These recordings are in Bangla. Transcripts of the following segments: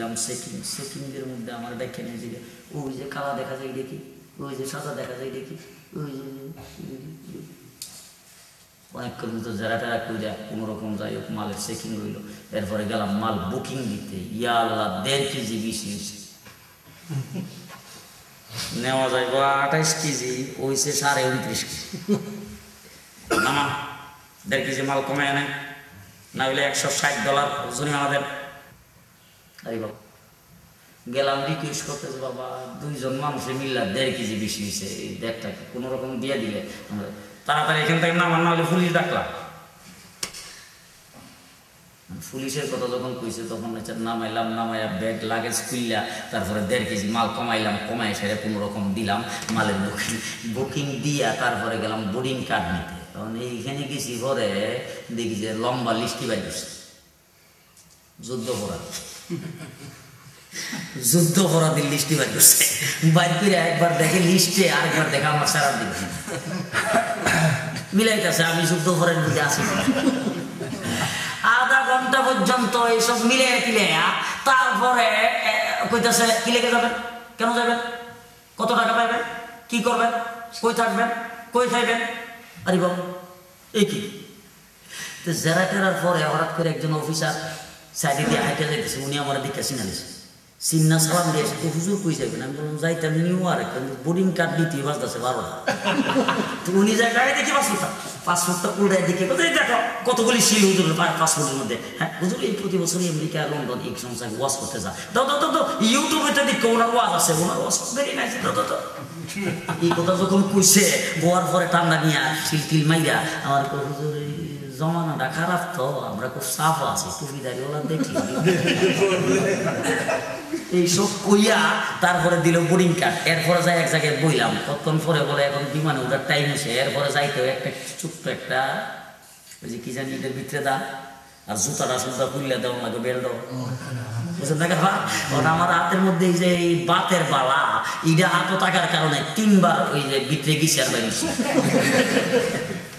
দিলাম চেকিংয়ের মধ্যে আমার ব্যাখ্যা নিয়ে দিলে ওই যে কালা দেখা যায় দেখি, ওই যে সাদা দেখা যায় দেখি, ওই যে অনেকক্ষণ মতো যারা টেরা করে কোনো রকম যাই হোক মালের চেকিং হইল। এরপরে গেলাম মাল বুকিং দিতে, ইয়া আল্লাহ 1.5 কেজি বেশি হয়েছে, নেওয়া যায় 28 কেজি, ওইছে 29.5 কেজি। নামা 1.5 কেজি মাল কমে আনে, না হইলে $160 জরিমানা দেন। আরে বাবা গেলাম রিকোয়েস্ট করতেছে, বাবা 2 জন মানুষে মিললা 1.5 কেজি বেশি হয়েছে, এই ব্যাগটা কোনো রকম দিয়ে দিলে তাড়াতাড়ি এখান থেকে নামান, না হলে পুলিশ ডাকলাম। পুলিশের কথা যখন কইছে তখন নামাইলাম, নামাইয়া ব্যাগ লাগেজ খুললা, তারপরে 1.5 কেজি মাল কমাইলাম, কমাই সেরে কোনো রকম দিলাম মালের বুকিং দিয়া তারপরে গেলাম বোর্ডিং কার্ড নিতে। তখন এইখানে গেছি পরে দেখি যে লম্বা লিস্টি বাই করছে, যুদ্ধপরাধীর লিস্টি বাই করছে। বাইর করে একবার দেখে লিস্টে, আরেকবার দেখে আমার সারা দিকে মিলাইতেছে আমি যুদ্ধপরাধীর মধ্যে আছি। আধা ঘন্টা পর্যন্ত এইসব মিলিয়ে কিলিয়া তারপরে কইতেছে কি লেগে যাবেন, কেন যাবেন, কত টাকা পাইবেন, কি করবেন, কই থাকবেন, কই খাইবেন। আরে বাবু এই কি জেরা টেরার পরে হঠাৎ করে একজন অফিসার সাইডে দিয়ে হাইটে যাইতেছে, উনি আমার দিকে চিনালিছে, চিন্না সালাম দিয়েছে, তো হুজুর কই যাবেন। আমি বললাম যাইতাম নিউ ইয়র্ক, কিন্তু বোর্ডিং কার্ড দিতে বাজতেছে 12টা। তো উনি যায় গাড়ি দেখি পাসপোর্টটা উল্টায় দিকে কোথায় দেখো কতগুলি শিল হুজুরের পাসপোর্টের মধ্যে। হ্যাঁ হুজুর এই প্রতি বছরই আমেরিকা লন্ডন এই সংস্থায় ওয়াজ করতে যা, দাও ইউটিউবে তো দেখো ওনার ওয়াজ আছে, ওনার ওয়াজ বেরিয়ে নাইছে, দাও এই কথা যখন কইছে গোয়ার পরে টান্ডা নিয়ে শিল টিল মাইরা আমার হুজুর জমানাটা খারাপ, তো আমরা খুব সাফ আছি, টুপিদারি ওলা দেখি এইসব কইয়া তারপরে দিল বোর্ডিং কার্ড। এরপরে যাই এক জায়গায় বইলাম, কতক্ষণ পরে বলে এখন বিমানে ওটার টাইম হয়েছে। এরপরে যাইতেও একটা ছোট্ট একটা ওই যে কি জানি এটার ভিতরে দা আর জুতাটা সুতা খুললে দেওয়া লাগে, বেল্ট বুঝলেন না কারণ ওটা আমার হাতের মধ্যে এই যে এই বাতের বালা ইটা হাতও থাকার কারণে 3 বার ওই যে ভিতরে গেছি আর বাইরেছি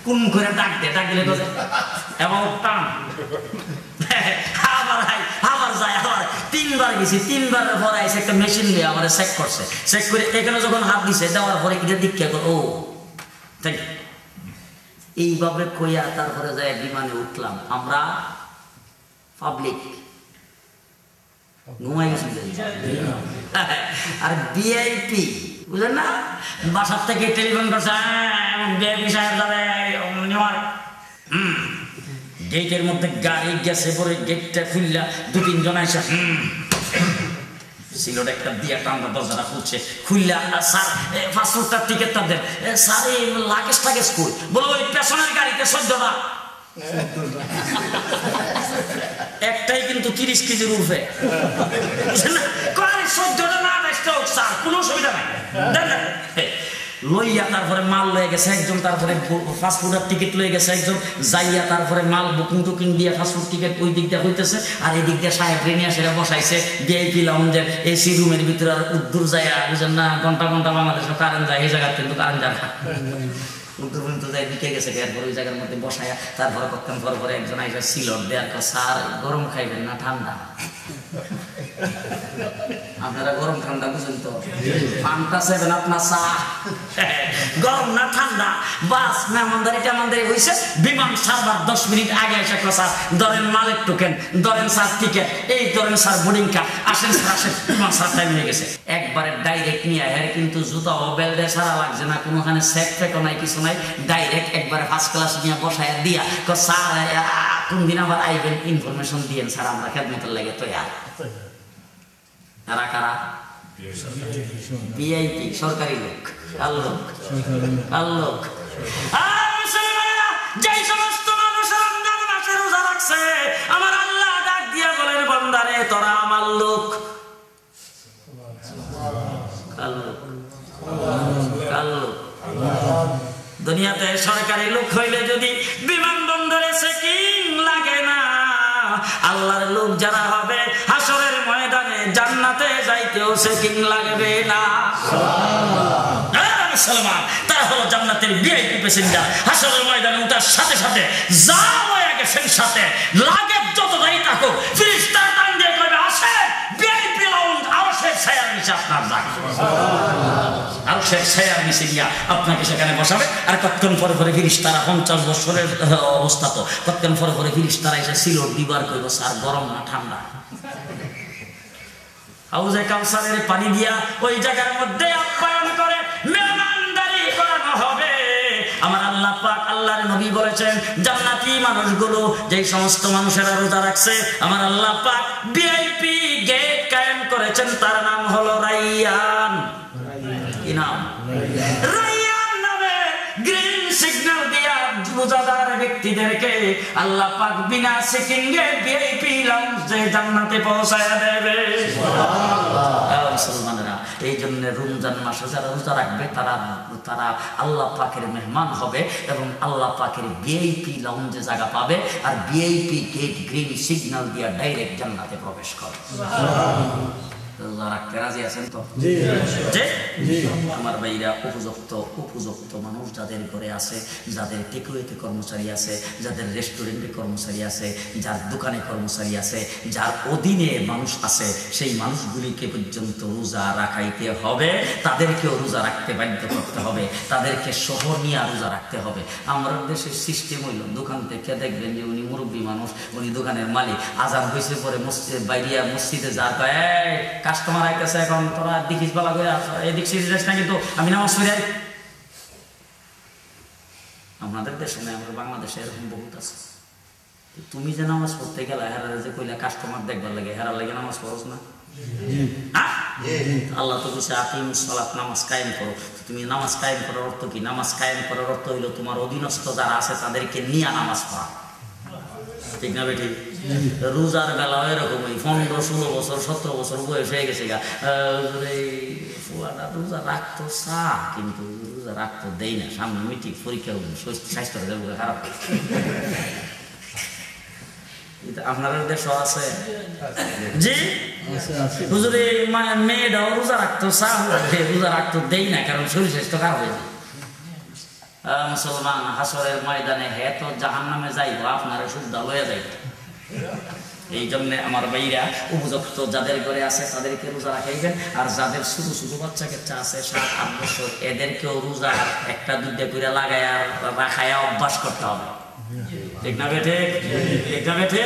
কোন করে ডাক দিলে এবং টান আবার যায়, আবার 3 বার গেছি, 3 বারের পরে এসে একটা মেশিন দিয়ে আমার চেক করছে, চেক করে এখানে যখন হাত দিছে দেওয়ার পরে এটা দীক্ষা করে ও থ্যাংক ইউ এইভাবে কইয়া তারপরে যায় বিমানে উঠলাম। আমরা পাবলিক ঘুমাই গেছি আর ভিআইপি বুঝলেন না, বাসার থেকে টেলিফোন করছে ভিআইপি সাহেব যাবে গেটের মধ্যে গাড়ি গেছে, পরে গেটটা খুললা 2-3 জন আইসা সিলোট একটা দিয়া টান্ডা দরজাটা খুলছে, খুললা স্যার পাসপোর্টটার টিকিটটা দেন, স্যার এই লাগেজ টাগেজ কই, বলো ওই পেছনের গাড়িতে 14টা একটাই কিন্তু 30 কেজির উঠবে, বুঝলেন না, 14টা না 28টা হোক স্যার কোনো অসুবিধা নাই লইয়া তারপরে মাল লয়ে গেছে একজন, তারপরে ফাস্টফুডের টিকিট লয়ে গেছে একজন, যাইয়া তারপরে মাল বুকিং দিয়ে ফাস্টফুড টিকিট ওই দিক দিয়ে হইতেছে, আর এই দিক দিয়ে সাহেব রেনিয়া সেটা বসাইছে ভিআইপি লাউঞ্জের এসি রুমের ভিতরে। আর উদ্দূর যায় বুঝেন না, ঘন্টা বাংলাদেশে কারেন্ট যায়, এই জায়গা কিন্তু কারেন্ট যায় না, উত্তর পর্যন্ত যাই বিকে গেছে। এরপর ওই জায়গার মধ্যে বসায়া তারপরে কতক্ষণ পরে একজন আইসা সিলট দেয়ার স্যার গরম খাইবেন না ঠান্ডা, আপনারা গরম ঠান্ডা বুঝেন তো, পানটা সেবেন আপনার চা গরম না ঠান্ডা, বাস মেহমানদারি টেমানদারি হয়েছে। বিমান ছাড়বার 10 মিনিট আগে এসে স্যার ধরেন মালের টোকেন, ধরেন স্যার টিকেট, এই ধরেন স্যার বোর্ডিং কার্ড, আসেন স্যার আসেন, বিমান স্যার টাইম হয়ে গেছে। একবারে ডাইরেক্ট নিয়ে আয়, কিন্তু জুতা ও বেল্টে ছাড়া লাগছে না, কোনোখানে সেট ফেকও নাই, কিছু নাই, ডাইরেক্ট একবারে ফার্স্ট ক্লাস নিয়ে বসায় দিয়া স্যার কোন দিন আবার আইবেন ইনফরমেশন দিয়েন স্যার, আমরা খেদমতের লাগে তো আর কারা কারা ভিআইপি সরকারি লোক, কাল লোক যেই সমস্ত মানুষ রমজান মাসে রোজা রাখছে আমার আল্লাহ ডাক দিয়া বলেন বান্দারে তোরা আমার লোক, কাল লোক। দুনিয়াতে সরকারি লোক হইলে যদি বিমানবন্দরে চেকিং লাগে না, আল্লাহর লোক যারা হবে হাসরের ময়দানে জান্নাতে যাইতেও চেকিং লাগবে না। তারা হলো জান্নাতের ভিআইপি প্যাসেঞ্জার। হাসরের ময়দানে ওঠার সাথে সাথে যা হয়ে গেছেন সাথে লাগেজ যতটাই থাকুক ফেরেশতার টান দিয়ে কইবে আসেন নিচে আপনার জায়গা, আরশের ছায়ার নিচে গিয়া আপনাকে সেখানে বসাবে। আর কতক্ষণ পরে পরে ফিরিস্তারা 50 বছরের অবস্থা তো কতক্ষণ পরে পরে ফিরিস্তারা এসে সিলোট দিবার কইব স্যার গরম না ঠান্ডা। হাউজে কাউসারের পানি দিয়া ওই জায়গার মধ্যে আপ্যায়ন করে মেহমানদারি করানো হবে। আমার আল্লাহ পাক আল্লাহর নবী বলেছেন জান্নাতি মানুষগুলো যেই সমস্ত মানুষেরা রোজা রাখছে আমার আল্লাহ পাক ভিআইপি গেট কায়েম করেছেন, তার নাম হলো রাইয়ান। কি নাম? রাইয়ান নামে গ্রিন সিগন্যাল দিয়া রোজাদার ব্যক্তিদেরকে আল্লাহ পাক বিনা চেকিংয়ে ভিআইপি লাউঞ্জে জান্নাতে পৌঁছায়া দেবে। মুসলমানেরা, এই জন্য রমজান মাসে যারা রোজা রাখবে তারা তারা আল্লাহ পাকের মেহমান হবে এবং আল্লাহ পাকের ভিআইপি লাউঞ্জে জায়গা পাবে আর ভিআইপি গেট গ্রিন সিগন্যাল দিয়া ডাইরেক্ট জান্নাতে প্রবেশ করে। রোজা রাখতে রাজি আছেন তো? আমার ভাইরা, উপযুক্ত মানুষ যাদের ঘরে আছে, যাদের টেকওয়েতে কর্মচারী আছে, যাদের রেস্টুরেন্টে কর্মচারী আছে, যার দোকানে কর্মচারী আছে, যার অধীনে মানুষ আছে, সেই মানুষগুলিকে পর্যন্ত রোজা রাখাইতে হবে, তাদেরকেও রোজা রাখতে বাধ্য করতে হবে, তাদেরকে শহর নিয়ে রোজা রাখতে হবে। আমার দেশের সিস্টেম হইল দোকান থেকে দেখবেন যে উনি মুরব্বী মানুষ, উনি দোকানের মালিক, আজান হয়েছে পরে মসজিদ বাইরিয়া মসজিদে যার কাস্টমার আইতেছে, এখন তোরা দেখিস বলা করে এদিক সিরিজ না কিন্তু আমি নামাজ পড়ি। আমাদের দেশে না, আমাদের বাংলাদেশে এরকম বহুত আছে। তুমি যে নামাজ পড়তে গেলে হেরা যে কইলা কাস্টমার দেখবার লাগে, হেরার লাগে নামাজ পড়ছ না? আল্লাহ তো বলছে আকিমুস সালাত, নামাজ কায়েম করো। তুমি নামাজ কায়েম করার অর্থ কি? নামাজ কায়েম করার অর্থ হইলো তোমার অধীনস্থ যারা আছে তাদেরকে নিয়ে নামাজ পড়া, ঠিক না বেটি? রোজার বেলা এরকম 15-16 বছর 17 বছর বয়স হয়ে গেছে গা, রোজা রাখতো চা কিন্তু রোজা রাখতো দেই না, সামনে মিটিং পরীক্ষা স্বাস্থ্য খারাপ। আপনার দেশ আছে জি হুজুর, মেয়েটাও রোজা রাখতো চা রোজা রাখতো দেই না, কারণ শরীর স্বাস্থ্য খারাপ হয়ে যায়। মুসলমান হাসরের ময়দানে হে তো জাহান্নামে যাইব, আপনারা শুদ্ধ লয়ে যাইব। এই জন্য আমার ভাইরা, উপযুক্ত যাদের ঘরে আছে তাদেরকে রোজা রাখাইবেন, আর যাদের ছোট ছোট বাচ্চা কাচ্চা আছে 7-8 বছর, এদেরকেও রোজা 1-2 করে লাগাইয়া রাখাইয়া অভ্যাস করতে হবে, ঠিক না বেঠে? ঠিক না বেঠে?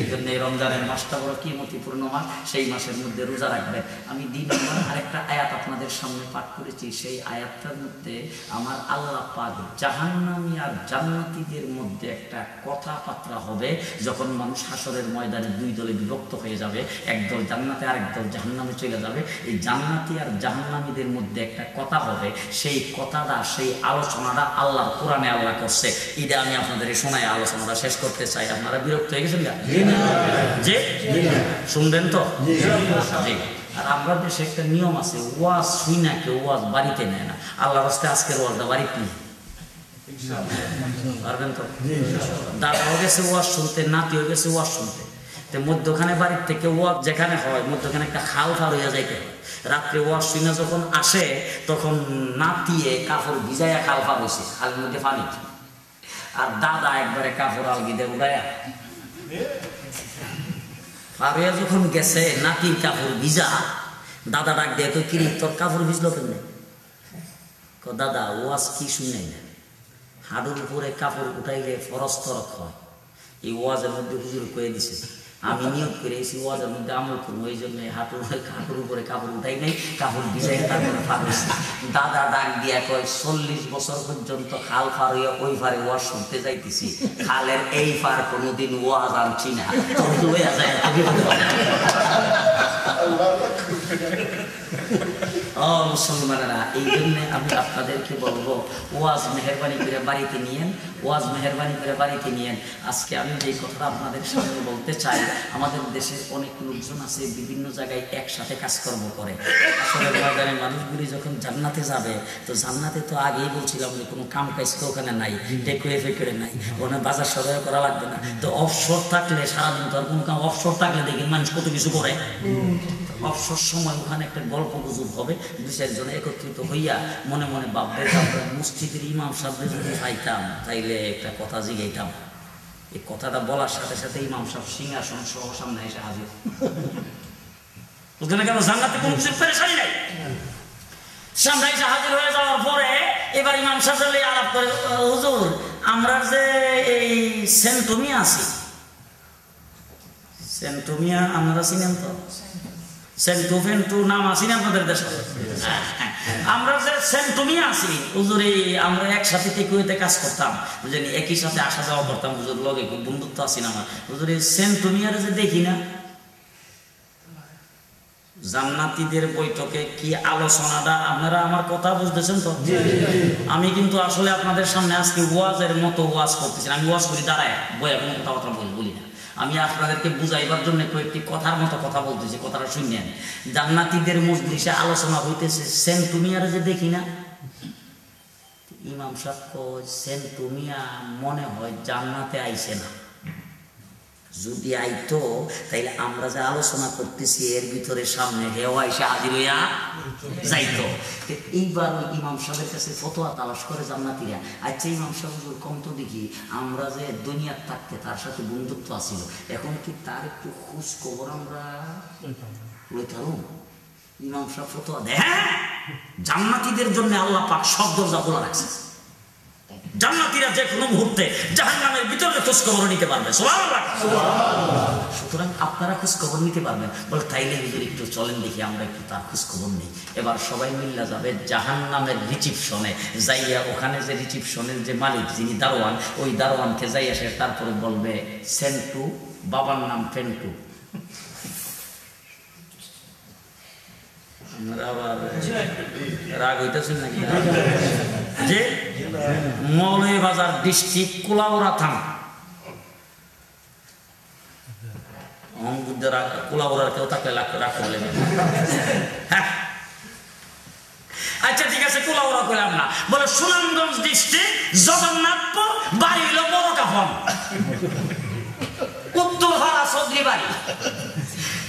এই জন্য রমজানের মাসটা বড় কিমতিপূর্ণ মাস, সেই মাসের মধ্যে রোজা রাখবে। আমি দিন আরেকটা আয়াত আপনাদের সামনে পাঠ করেছি, সেই আয়াতটার মধ্যে আমার আল্লাহ পাক জাহান্নামী আর জান্নাতীদের মধ্যে একটা কথাবার্তা হবে। যখন মানুষ হাসরের ময়দানে 2 দলে বিভক্ত হয়ে যাবে, একদল জান্নাতে আর একদল জাহান্নামে চলে যাবে, এই জান্নাতি আর জাহান্নামীদের মধ্যে একটা কথা হবে। সেই কথাটা, সেই আলোচনাটা আল্লাহর কোরআনে আল্লাহ করছে। এটা আমি আপনাদের শোনায় আলোচনাটা শেষ করতে চাই। আপনারা বিরক্ত হয়ে গেছেন যে শুনবেন তো? আর আমরা দেশে একটা নিয়ম আছে, ওয়াজ শুই না কেউ ওয়াজ বাড়িতে নেয় না। আল্লাহর রাস্তায় আজকের ওয়াজটা বাড়িতে নেই, পারবেন তো? দাদাও গেছে ওয়াজ শুনতে, নাতিও গেছে ওয়াজ শুনতে, তো মধ্যখানে বাড়ির থেকে ওয়াজ যেখানে হয় মধ্যখানে একটা খাল হইয়া যাইতে হয়। রাত্রে ওয়াজ শুনে যখন আসে তখন নাতিয়ে কাপড় ভিজাইয়া খাল হয়েছে, খালের মধ্যে পানি, আর দাদা একবারে কাপড় আলগিদে উড়াইয়া পারিয়া যখন গেছে নাতির কাপড় ভিজা, দাদা ডাক দিয়ে তো কিরি তোর কাপড় ভিজলো কেমনে? দাদা ওয়াজ কি শুনে না, হাডুর উপরে কাপড় উঠাইলে ফরজ তরক হয়। এই ওয়াজের মধ্যে হুজুর কয়ে দিছে, আমি নিয়োগ করে এসেছি ওয়াজের মধ্যে আমল করবো, ওই জন্য হাঁটুর উপরে কাপড় উঠাই নাই, কাপড় ভিজাই তারপরে ফাঁড়েছি। দাদা ডাক দিয়া কয় 40 বছর পর্যন্ত খাল পার হইয়া ওই পারে ওয়াজ শুনতে যাইতেছি, খালের এই পার কোনোদিন ওয়াজ আনছি না, মুসলমানেরা। এই জন্য আমি আপনাদেরকে বলবো ওয়াজ মেহরবানি করে বাড়িতে নিয়েন, ওয়াজ মেহরবানি করে বাড়িতে নিয়েন। আজকে আমি যে কথাটা আপনাদের সামনে বলতে চাই, আমাদের দেশের অনেক লোকজন আছে বিভিন্ন জায়গায় একসাথে কাজকর্ম করে। আসলে ময়দানের মানুষগুলি যখন জান্নাতে যাবে, তো জান্নাতে তো আগেই বলছিলাম যে কোনো কাম কাজ তো ওখানে নাই, টেকুয়ে ফেকুয়ে নাই, ওখানে বাজার সদাই করা লাগবে না। তো অবসর থাকলে সারাদিন তো আর কোনো কাম, অবসর থাকলে দেখি মানুষ কত কিছু করে। অবসর সময় ওখানে একটা গল্প গুজব হবে, 2-4 জন একত্রিত হইয়া মনে মনে ভাববে মসজিদের ইমাম সাহেব যদি পাইতাম তাইলে একটা কথা জিগাইতাম। এই কথাটা বলার সাথে সাথে ইমাম সাহেব সিংহাসন সহ সামনে এসে হাজির। বুঝলেন কেন? জান্নাতে কোনো কিছু পেরেশানি নাই। সামনে এসে হাজির হয়ে যাওয়ার পরে এবার ইমাম সাহেব আলাপ করে, হুজুর আমরা যে এই সেন্টুমিয়া আছি, সেন্টুমিয়া আপনারা চিনেন তো? সেন্টু ফেন্টু নাম আছি না আপনাদের দেশে? আমরা যে সেন্টুমিয়া আছি হুজুর, আমরা একসাথে টেকুয়েতে কাজ করতাম, বুঝলেন, একই সাথে আসা যাওয়া করতাম হুজুর, লগে খুব বন্ধুত্ব আছি না আমার হুজুর। এই সেন্টুমিয়ার যে দেখি না, জান্নাতীদের বৈঠকে কি আলোচনাটা, আপনারা আমার কথা বুঝতেছেন তো? আমি কিন্তু আসলে আপনাদের সামনে আজকে ওয়াজের মতো ওয়াজ করতেছি। আমি ওয়াজ করি দাঁড়ায়, বইয়া কোনো কথাবার্তা বলি না। আমি আপনাদেরকে বুঝাইবার জন্য কয়েকটি কথার মতো কথা বলতেছি, কথাটা শুনেন। জান্নাতীদের মজলিসে আলোচনা হইতেছে, সেন্টুমিয়ার যে দেখি না, ইমাম সাহেব কয় সেন্টুমিয়া মনে হয় জান্নাতে আইছে না, যদি আইতো তাইলে আমরা যে আলোচনা করতেছি এর ভিতরে সামনে হেওয়া এসে হাজির হইয়া যাইতো। এইবার ওই ইমাম সাহেবের কাছে ফতোয়া তালাশ করে জান্নাতীরা, আচ্ছা ইমাম সাহেব কম তো দেখি, আমরা যে দুনিয়ার থাকতে তার সাথে বন্ধুত্ব আছিল, এখন কি তার একটু খোঁজ খবর আমরা লইতাম? ইমাম সাহেব ফতোয়া দেয়, হ্যাঁ জান্নাতীদের জন্য আল্লাহ পাক সব দরজা খোলা রাখছে, জান্নাতীরা যে কোনো মুহূর্তে জাহান্নামের ভিতরে খোঁজ খবর নিতে পারবে। সুতরাং আপনারা খোঁজ খবর নিতে পারবেন। বলে তাইলে হুজুর একটু চলেন দেখি আমরা একটু তার খোঁজ খবর নেই। এবার সবাই মিল্লা যাবে জাহান্নামের রিসিপশনে, যাইয়া ওখানে যে রিসিপশনের যে মালিক যিনি দারোয়ান, ওই দারোয়ানকে যাইয়া সে তারপরে বলবে সেন্টু, বাবার নাম ফেন্টু। আবার রাগ হইতেছেন নাকি? যে মৌলভীবাজার ডিস্ট্রিক্ট কুলাউড়া থানা, কুলাউড়ার কেউ থাকলে রাখলে, হ্যাঁ আচ্ছা ঠিক আছে কুলাউড়া করলাম না, বলে সুনামগঞ্জ ডিস্ট্রিক্ট জগন্নাথপুর, বাড়ি হলো বড় কাফন, উত্তর হারা চৌধুরী বাড়ি।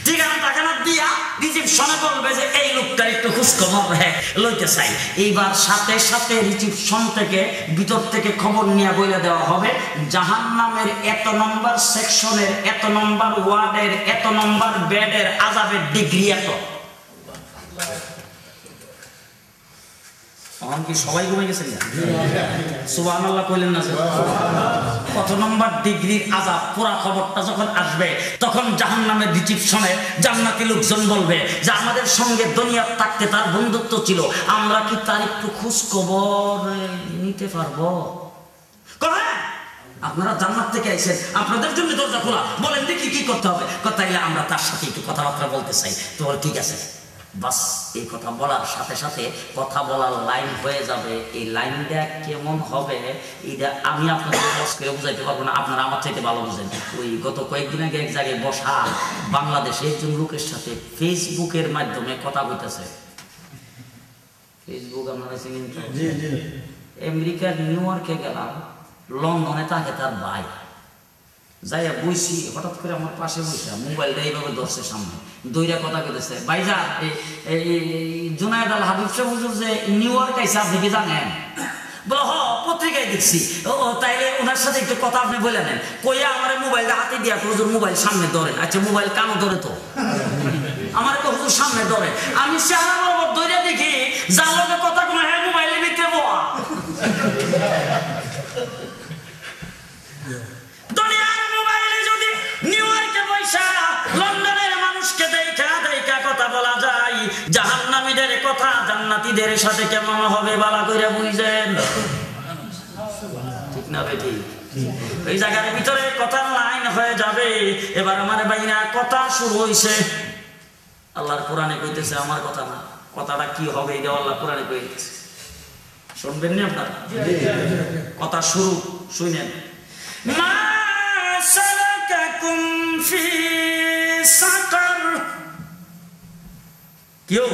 ঠিকানা টাকানা দিয়া রিসিপশনে বলবে যে এই লোকটা একটু খোঁজখবর লইতে চাই। এইবার সাথে সাথে রিসিপশন থেকে ভিতর থেকে খবর নিয়ে বলে দেওয়া হবে জাহান্নামের এত নম্বর সেকশনের, এত নম্বর ওয়ার্ডের, এত নম্বর বেডের আযাবের ডিগ্রি এত। কি সবাই ঘুমাই গেছেন? সুবহানাল্লাহ কইলেন না? কত নম্বর ডিগ্রির আযাব, পুরা খবরটা যখন আসবে তখন জাহান্নামের রিসিপশনে জান্নাতি লোকজন বলবে যে আমাদের সঙ্গে দুনিয়ার থাকতে তার বন্ধুত্ব ছিল, আমরা কি তার একটু খোঁজ খবর নিতে পারবো? আপনারা জান্নাত থেকে আইছেন, আপনাদের জন্য দরজা খোলা, বলেন দেখি কি করতে হবে? তাইলে আমরা তার সাথে একটু কথাবার্তা বলতে চাই। তো ঠিক আছে, বাস এই কথা বলার সাথে সাথে কথা বলার লাইন হয়ে যাবে। এই লাইনটা কেমন হবে এটা আমি আপনাদের বস করে বুঝাইতে পারবো না, আপনারা আমার চাইতে ভালো বুঝেন। ওই গত কয়েকদিন আগে এক জায়গায় বসা বাংলাদেশে একজন লোকের সাথে ফেসবুকের মাধ্যমে কথা বলতেছে। ফেসবুক আপনারা চিনেন? আমেরিকার নিউ ইয়র্কে গেলাম, লন্ডনে থাকে তার ভাই, যাইয়া বইছি, হঠাৎ করে আমার পাশে বসে মোবাইলটা এইভাবে ধরছে সামনে, দইরা কথা বলেছে, ভাইজা জুনায়েদ আল হাবিব সাহেব হুজুর যে নিউ ইয়র্ক আইসা আপনি কি জানেন? বলো হ পত্রিকায় দেখছি। ও তাইলে ওনার সাথে একটু কথা আপনি বলে নেন। কইয়া আমার মোবাইলটা হাতে দিয়া হুজুর মোবাইল সামনে ধরেন। আচ্ছা মোবাইল কানো ধরে তো, আমার তো হুজুর সামনে ধরে, আমি চেহারা বরাবর দইরা দেখি যার লগে কথা কোনো হ্যাঁ মোবাইলের ভিতরে বোয়া। লন্ডনের মানুষকে দেখা দেখা কথা বলা যায়, জাহান্নামীদের কথা জান্নাতীদের সাথে কেমন হবে বালা কইরা বুঝেন, ঠিক না বেটি? এই জায়গার ভিতরে কথার লাইন হয়ে যাবে। এবার আমার বাইনা কথা শুরু হইছে, আল্লাহর কোরআনে কইতেছে, আমার কথা না, কথাটা কি হবে এটা আল্লাহ কোরআনে কইতেছে, শুনবেন না আপনারা? কথা শুরু শুনেন। মা সালাকাকুম ফি সাকার, কেউ